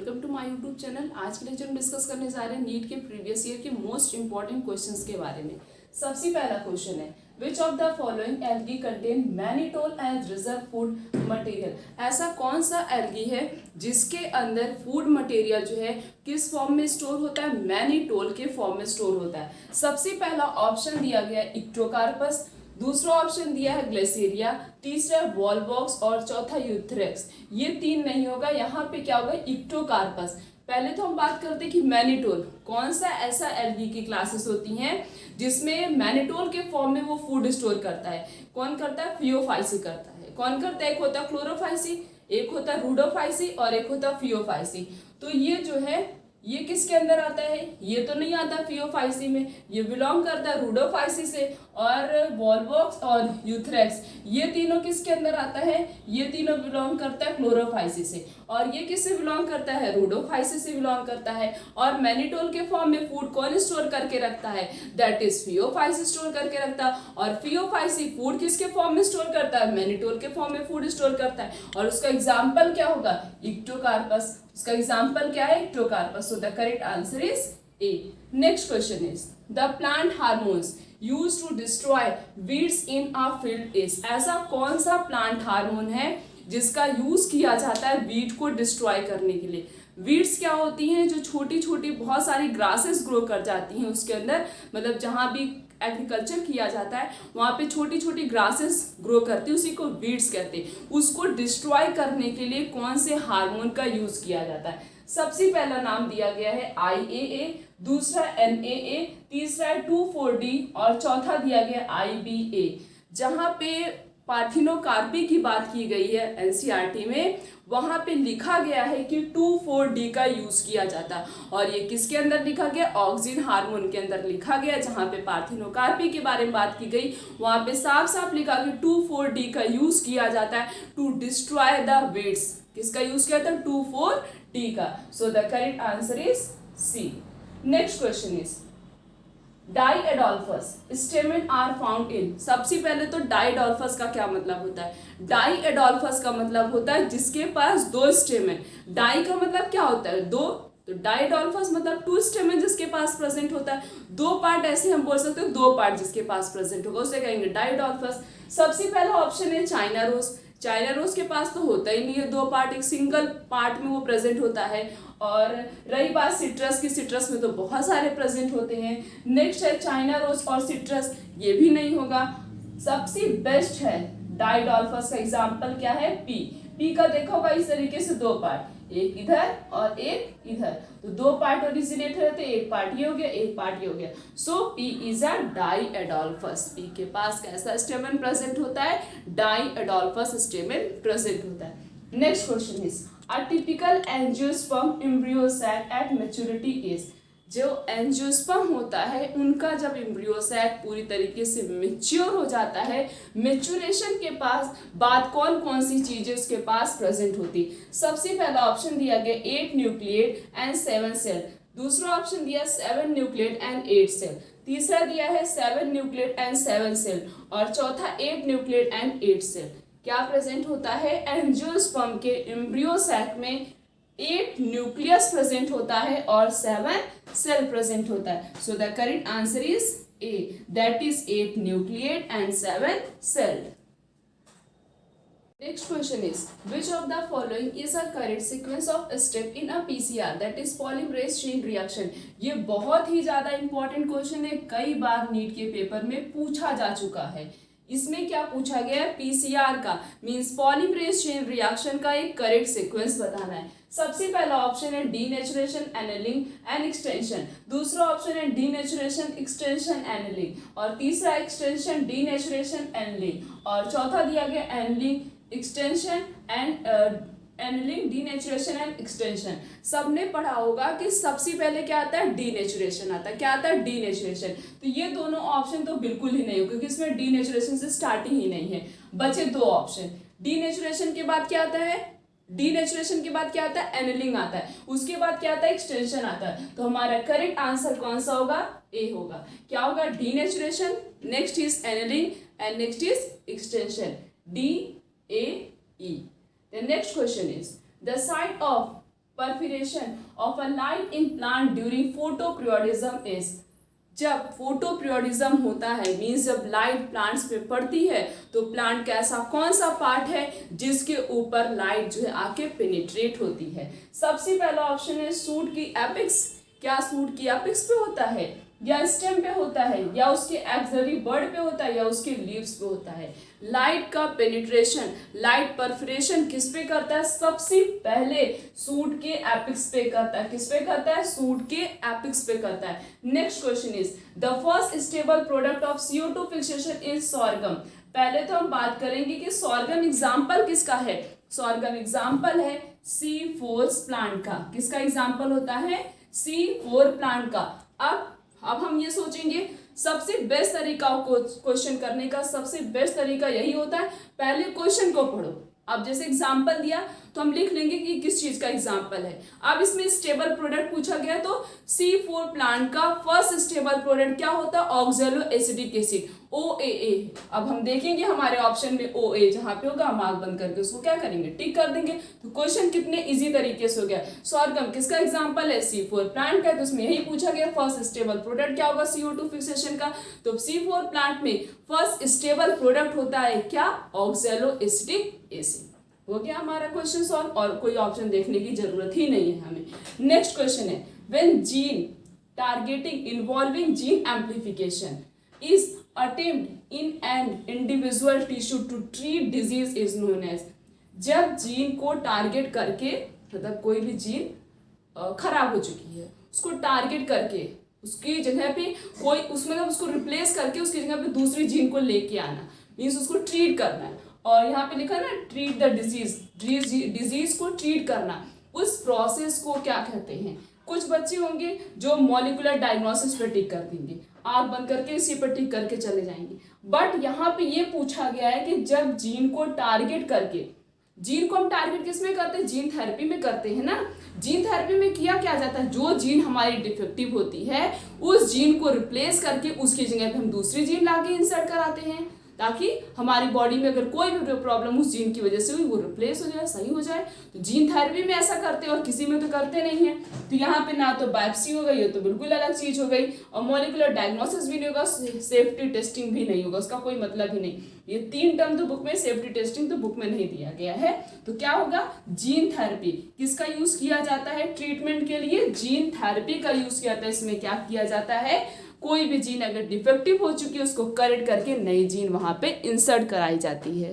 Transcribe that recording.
Welcome to my YouTube channel. आज के lecture में डिस्कस करने जा रहे हैं नीट के प्रीवियस ईयर के मोस्ट इंपॉर्टेंट क्वेश्चंस के बारे में। सबसे पहला क्वेश्चन है which of the following algae contain mannitol as reserve food material. ऐसा कौन सा एल्गी है जिसके अंदर फूड मटेरियल जो है किस फॉर्म में स्टोर होता है, मैनिटोल के फॉर्म में स्टोर होता है। सबसे पहला ऑप्शन दिया गया है इक्टोकार्पस, दूसरा ऑप्शन दिया है ग्लेसेरिया, तीसरा वॉलवॉक्स और चौथा यूथ्रेक्स। ये तीन नहीं होगा, यहाँ पे क्या होगा इक्टोकार्पस। पहले तो हम बात करते हैं कि मैनिटोल कौन सा ऐसा एल्गी की क्लासेस होती हैं जिसमें मैनिटोल के फॉर्म में वो फूड स्टोर करता है। कौन करता है, फियोफाइसी करता है। कौन करता है, एक होता है क्लोरोफाइसी, एक होता है रूडोफाइसी और एक होता है फियोफाइसी। तो ये जो है ये किसके अंदर आता है, ये तो नहीं आता फियोफाइसी में, ये बिलोंग करता है रूडोफाइसी से। और वॉलवॉक्स और यूथ्रेक्स ये तीनों किसके अंदर आता है, ये तीनों बिलोंग करता है क्लोरोफाइसी से। और ये किससे बिलोंग करता है, रूडोफाइसी से बिलोंग करता है। और मैनिटोल के फॉर्म में फूड कौन स्टोर करके रखता है, दैट इज फियोफाइसी स्टोर करके रखता है। और फियोफाइसी फूड किसके फॉर्म में स्टोर करता है, मैनिटोल के फॉर्म में फूड स्टोर करता है। और उसका एग्जाम्पल क्या होगा, इक्टोकार्पस। उसका एग्जाम्पल क्या है, Ectocarpus. So the correct answer is A. Next question is the plant hormones used to destroy weeds in a field is. ऐसा कौन सा प्लांट हार्मोन है जिसका यूज किया जाता है वीड को डिस्ट्रॉय करने के लिए। वीड्स क्या होती हैं, जो छोटी छोटी बहुत सारी ग्रासेस ग्रो कर जाती हैं उसके अंदर, मतलब जहाँ भी एग्रीकल्चर किया जाता है वहाँ पे छोटी छोटी ग्रासेस ग्रो करती है, उसी को वीड्स कहते हैं। उसको डिस्ट्रॉय करने के लिए कौन से हार्मोन का यूज किया जाता है। सबसे पहला नाम दिया गया है IAA, दूसरा NAA, तीसरा 2,4-D और चौथा दिया गया IBA। जहाँ पे पार्थिनोकार्पी की बात की गई है NCERT में, वहाँ पे लिखा गया है कि 2,4-D का यूज किया जाता है। और ये किसके अंदर लिखा गया, ऑक्सिन हार्मोन के अंदर लिखा गया। जहाँ पे पार्थिनोकार्पी के बारे में बात की गई वहाँ पे साफ साफ लिखा कि 2,4-D का यूज किया जाता है टू डिस्ट्रॉय द वीड्स। किसका यूज किया था, 2,4-D का। So the correct answer is C. Next question is diadelphous stamen are found in. सबसे पहले तो डाईएडोल्फस का क्या मतलब होता है, डाईएडोल्फस का मतलब होता है जिसके पास दो स्टेमेन। डाई का मतलब क्या होता है, दो, तो डाईएडोल्फस मतलब 2 स्टेमेन जिसके पास प्रेजेंट होता है। दो पार्ट ऐसे हम बोल सकते हो, दो पार्ट जिसके पास प्रेजेंट होगा उसे कहेंगे डाईएडोल्फस। सबसे पहला ऑप्शन है चाइना रोज। चाइना रोज के पास तो होता ही नहीं है दो पार्ट, एक सिंगल पार्ट में वो प्रेजेंट होता है। और रही बात सिट्रस की, सिट्रस में तो बहुत सारे प्रेजेंट होते हैं। नेक्स्ट है चाइना रोज और सिट्रस, ये भी नहीं होगा। सबसे बेस्ट है डाईएडोल्फस का एग्जाम्पल क्या है, पी का देखा होगा इस तरीके से दो पार्ट, एक इधर और एक इधर, तो दो पार्ट ओरिजिनेट रहते, एक पार्ट ये हो गया एक पार्ट ये हो गया। सो पी इज अ डाईएडोल्फस। पी के पास कैसा स्टेमन प्रेजेंट होता है, डाईएडोल्फस स्टेमन प्रेजेंट होता है। Next question is a typical angiosperm embryo sac at maturity is. जो एंजियोस्पर्म होता है उनका जब एम्ब्रियो सैक पूरी तरीके से मेच्योर हो जाता है, मेच्योरेशन के पास बाद कौन कौन सी चीजें उसके पास प्रेजेंट होती। सबसे पहला ऑप्शन दिया गया 8 न्यूक्लिएट एंड 7 सेल, दूसरा ऑप्शन दिया 7 न्यूक्लिएट एंड 8 सेल, तीसरा दिया है 7 न्यूक्लिएट एंड 7 सेल और चौथा 8 न्यूक्लिएट एंड 8 सेल। क्या प्रेजेंट होता है, एंजियोस्पर्म के एम्ब्रियो सैक में 8 न्यूक्लियस प्रेजेंट होता है और 7 सेल प्रेजेंट होता है। So the correct answer is A, that is 8 nucleate and 7 cell. Next question is which of the following is a correct sequence of step in a PCR that is polymerase chain reaction। ये बहुत ही ज्यादा important question है, कई बार NEET के paper में पूछा जा चुका है। इसमें क्या पूछा गया है, पीसीआर का मींस पॉलीमरेज चेन रिएक्शन का एक करेक्ट सीक्वेंस बताना है। सबसे पहला ऑप्शन है डीनेचुरेशन, एनेलिंग एंड एक्सटेंशन, दूसरा ऑप्शन है डीनेचुरेशन, एक्सटेंशन, एनेलिंग और तीसरा एक्सटेंशन, डीनेचुरेशन, एनेलिंग और चौथा दिया गया annealing, extension and annealing, denaturation and extension. सबने पढ़ा होगा कि सबसे पहले क्या आता है, डीनेचुरेशन आता है। क्या आता है, डीनेचुरेशन। तो ये दोनों ऑप्शन तो बिल्कुल ही नहीं हो क्योंकि इसमें डीनेचुरेशन से स्टार्टिंग ही नहीं है, बचे दो ऑप्शन। डीनेचुरेशन के बाद क्या आता है, डीनेचुरेशन के बाद क्या आता है, एनेलिंग आता है, उसके बाद क्या आता है, एक्सटेंशन आता है। तो हमारा करेक्ट आंसर कौन सा होगा, ए होगा। क्या होगा, denaturation, next is annealing and next is extension, DAE। The next question is the site of perception of a light in plant during photoperiodism is. जब फोटोपीरियोडिज्म होता है मीन्स जब लाइट प्लांट्स पे पड़ती है तो प्लांट का ऐसा कौन सा पार्ट है जिसके ऊपर लाइट जो है आके पेनिट्रेट होती है। सबसे पहला ऑप्शन है सूट की एपिक्स। क्या सूट की एपिक्स पे होता है या स्टेम पे होता है या उसके एक्सिलरी बर्ड पे होता है या उसके लीव्स पे होता है। लाइट का पेनिट्रेशन, लाइट परफोरेशन किस पे करता है, सबसे पहले सूट के एपिक्स पे करता है। किस पे करता है, सूट के एपिक्स पे करता है। Next question is the first stable product of CO2 fixation is sorghum. पहले तो हम बात करेंगे कि सॉर्गम एग्जाम्पल किसका है। सॉर्गम एग्जाम्पल है C4 प्लांट का। किसका एग्जाम्पल होता है, C4 प्लांट का। अब हम ये सोचेंगे सबसे बेस्ट तरीका क्वेश्चन करने का, सबसे बेस्ट तरीका यही होता है पहले क्वेश्चन को पढ़ो। अब जैसे एग्जाम्पल दिया तो हम लिख लेंगे कि किस चीज का एग्जाम्पल है। अब इसमें स्टेबल प्रोडक्ट पूछा गया तो C4 प्लांट का फर्स्ट स्टेबल प्रोडक्ट क्या होता है, ऑक्सैलो एसिटिक एसिड OAA। अब हम देखेंगे हमारे ऑप्शन में OA जहां पे होगा मार्क बंद करके उसको क्या करेंगे, टिक कर देंगे। तो क्वेश्चन कितने इजी तरीके से हो गया। सॉर्गम किसका एग्जाम्पल है, C4 प्लांट का। तो उसमें यही पूछा गया फर्स्ट स्टेबल प्रोडक्ट क्या होगा CO2 फिक्सेशन का। तो C4 प्लांट में फर्स्ट स्टेबल प्रोडक्ट होता है क्या, ऑक्सैलो एसिटिक एसिड। हो गया हमारा क्वेश्चन सॉल्व और कोई ऑप्शन देखने की जरूरत ही नहीं है हमें। नेक्स्ट क्वेश्चन है when gene targeting involving gene amplification is attempt in an individual tissue to treat disease is known as. जब जीन को टारगेट करके, मतलब कोई भी जीन खराब हो चुकी है उसको टारगेट करके उसकी जगह पे कोई उसमें उसको रिप्लेस करके उसकी जगह पे दूसरी जीन को लेके आना, मीन्स उसको ट्रीट करना है। और यहाँ पे लिखा ना ट्रीट द डिजीज को ट्रीट करना, उस प्रोसेस को क्या कहते हैं। कुछ बच्चे होंगे जो मॉलिक्यूलर डायग्नोसिस पे टिक कर देंगे, आँख बंद करके इसी पर टिक करके चले जाएंगे। बट यहाँ पे ये पूछा गया है कि जब जीन को टारगेट करके, जीन को हम टारगेट किस में करते हैं, जीन थेरेपी में करते हैं ना। जीन थेरेपी में किया क्या जाता है, जो जीन हमारी डिफेक्टिव होती है उस जीन को रिप्लेस करके उसकी जगह पे हम दूसरी जीन लाके इंसर्ट कराते हैं ताकि हमारी बॉडी में अगर कोई भी प्रॉब्लम उस जीन की वजह से हुई वो रिप्लेस हो जाए, सही हो जाए। तो जीन थेरेपी में ऐसा करते हैं और किसी में तो करते नहीं है। तो यहाँ पे ना तो बायोप्सी हो गई, ये तो बिल्कुल अलग चीज हो गई, और मॉलिक्यूलर डायग्नोसिस भी नहीं होगा, सेफ्टी टेस्टिंग भी नहीं होगा, उसका कोई मतलब ही नहीं। ये तीन टर्म तो बुक में, सेफ्टी टेस्टिंग तो बुक में नहीं दिया गया है। तो क्या होगा, जीन थेरेपी किसका यूज किया जाता है ट्रीटमेंट के लिए, जीन थेरेपी का यूज किया जाता है। इसमें क्या किया जाता है, कोई भी जीन अगर डिफेक्टिव हो चुकी है उसको करेक्ट करके नई जीन वहां पे इंसर्ट कराई जाती है।